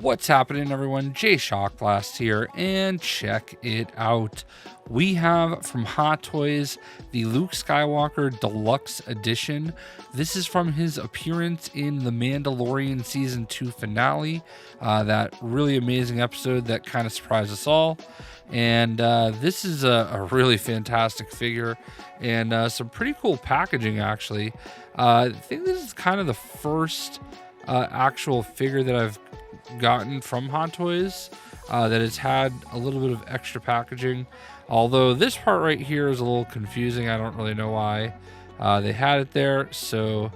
What's happening, everyone? JayShockblast here, and check it out. We have from Hot Toys the Luke Skywalker Deluxe Edition. This is from his appearance in the Mandalorian Season 2 finale, that really amazing episode that kind of surprised us all. And this is a really fantastic figure and some pretty cool packaging, actually. I think this is kind of the first actual figure that I've gotten from Hot Toys that has had a little bit of extra packaging, although this part right here is a little confusing. I don't really know why they had it there, so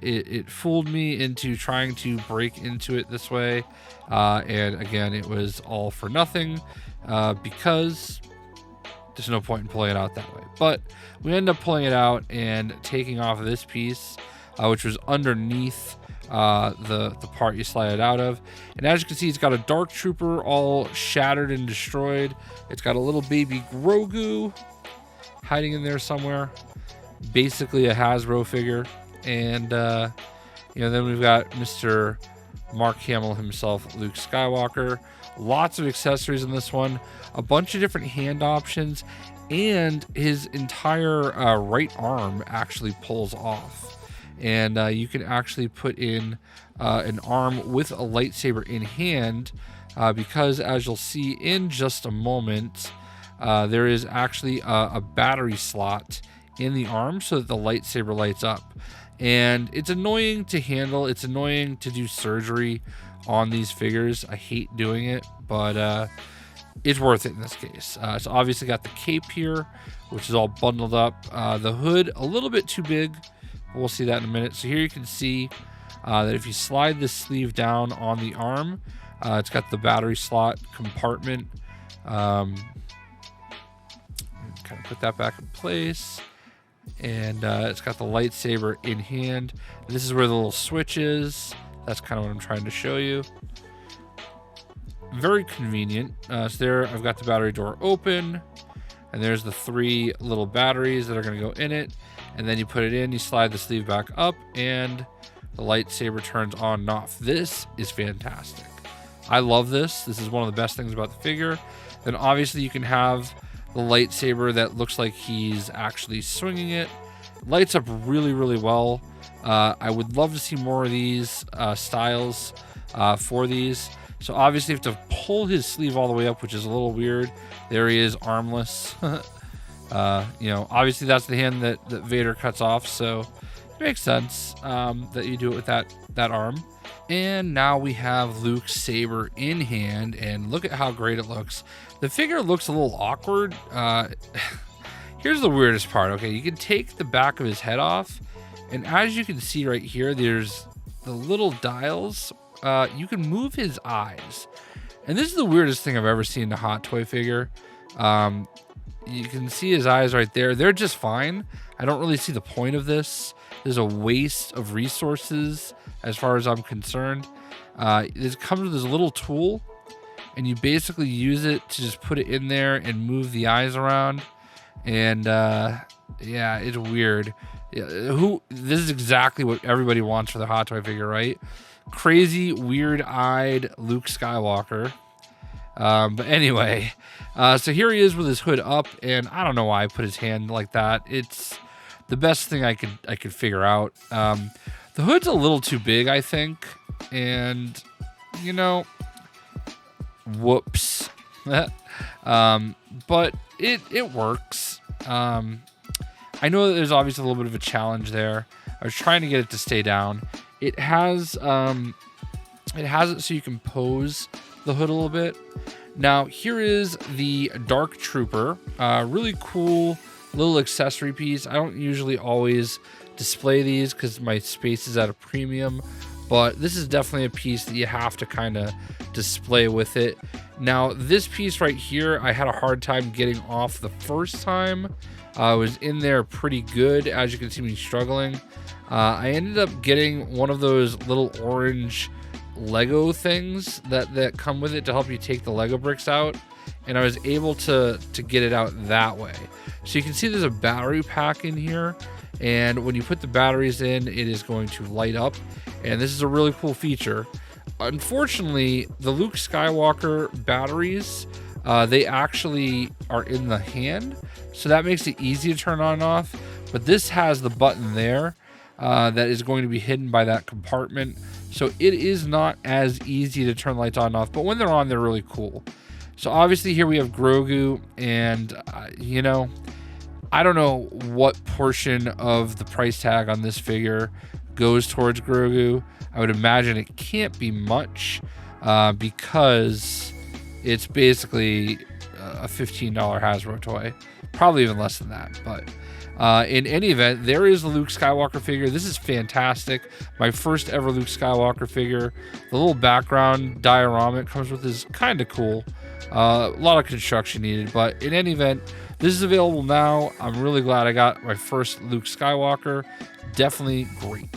it fooled me into trying to break into it this way, and again, it was all for nothing because there's no point in pulling it out that way. But we end up pulling it out and taking off this piece, which was underneath the part you slide it out of. And as you can see, it's got a dark trooper all shattered and destroyed. It's got a little baby Grogu hiding in there somewhere, basically a Hasbro figure. And then we've got Mr. Mark Hamill himself, Luke Skywalker. Lots of accessories in this one, a bunch of different hand options, and his entire right arm actually pulls off. And you can actually put in an arm with a lightsaber in hand, because as you'll see in just a moment, there is actually a battery slot in the arm so that the lightsaber lights up. And it's annoying to handle. It's annoying to do surgery on these figures. I hate doing it, but it's worth it in this case. It's obviously got the cape here, which is all bundled up. The hood, a little bit too big. We'll see that in a minute. So here you can see that if you slide this sleeve down on the arm, it's got the battery slot compartment. Kind of put that back in place. And it's got the lightsaber in hand. This is where the little switch is. That's kind of what I'm trying to show you. Very convenient. So there I've got the battery door open. And there's the 3 little batteries that are going to go in it. And then you put it in, you slide the sleeve back up, and the lightsaber turns on and off. This is fantastic. I love this. This is one of the best things about the figure. Then obviously you can have the lightsaber that looks like he's actually swinging it. Lights up really, really well. I would love to see more of these styles for these. So obviously you have to pull his sleeve all the way up, which is a little weird. There he is, armless. Obviously that's the hand that Vader cuts off, so it makes sense that you do it with that arm. And now we have Luke's saber in hand, and look at how great it looks. The figure looks a little awkward. Here's the weirdest part. Okay, you can take the back of his head off, and as you can see right here, there's the little dials. You can move his eyes, and this is the weirdest thing I've ever seen in a Hot Toy figure. You can see his eyes right there. They're just fine. I don't really see the point of this. There's a waste of resources as far as I'm concerned. It comes with this little tool, and you basically use it to just put it in there and move the eyes around. And yeah, it's weird. This is exactly what everybody wants for the Hot Toy figure, right? Crazy, weird-eyed Luke Skywalker. But anyway, so here he is with his hood up, and I don't know why I put his hand like that. It's the best thing I could figure out. The hood's a little too big, I think, and whoops. But it works. I know that there's obviously a little bit of a challenge there. I was trying to get it to stay down. It has it so you can pose the hood a little bit. Now here is the Dark Trooper, really cool little accessory piece. I don't usually always display these because my space is at a premium, but this is definitely a piece that you have to kind of display with it. Now this piece right here, I had a hard time getting off the first time. I was in there pretty good, as you can see me struggling. I ended up getting one of those little orange Lego things that come with it to help you take the Lego bricks out, and I was able to get it out that way. So you can see there's a battery pack in here, and when you put the batteries in, it is going to light up, and this is a really cool feature. Unfortunately, the Luke Skywalker batteries, they actually are in the hand, so that makes it easy to turn on and off. But this has the button there that is going to be hidden by that compartment, so it is not as easy to turn lights on and off, but when they're on, they're really cool. So obviously here we have Grogu, and you know, I don't know what portion of the price tag on this figure goes towards Grogu. I would imagine it can't be much because it's basically a $15 Hasbro toy, probably even less than that. But in any event, there is the Luke Skywalker figure. This is fantastic. My first ever Luke Skywalker figure. The little background diorama it comes with is kind of cool. A lot of construction needed, but in any event, this is available now. I'm really glad I got my first Luke Skywalker. Definitely great.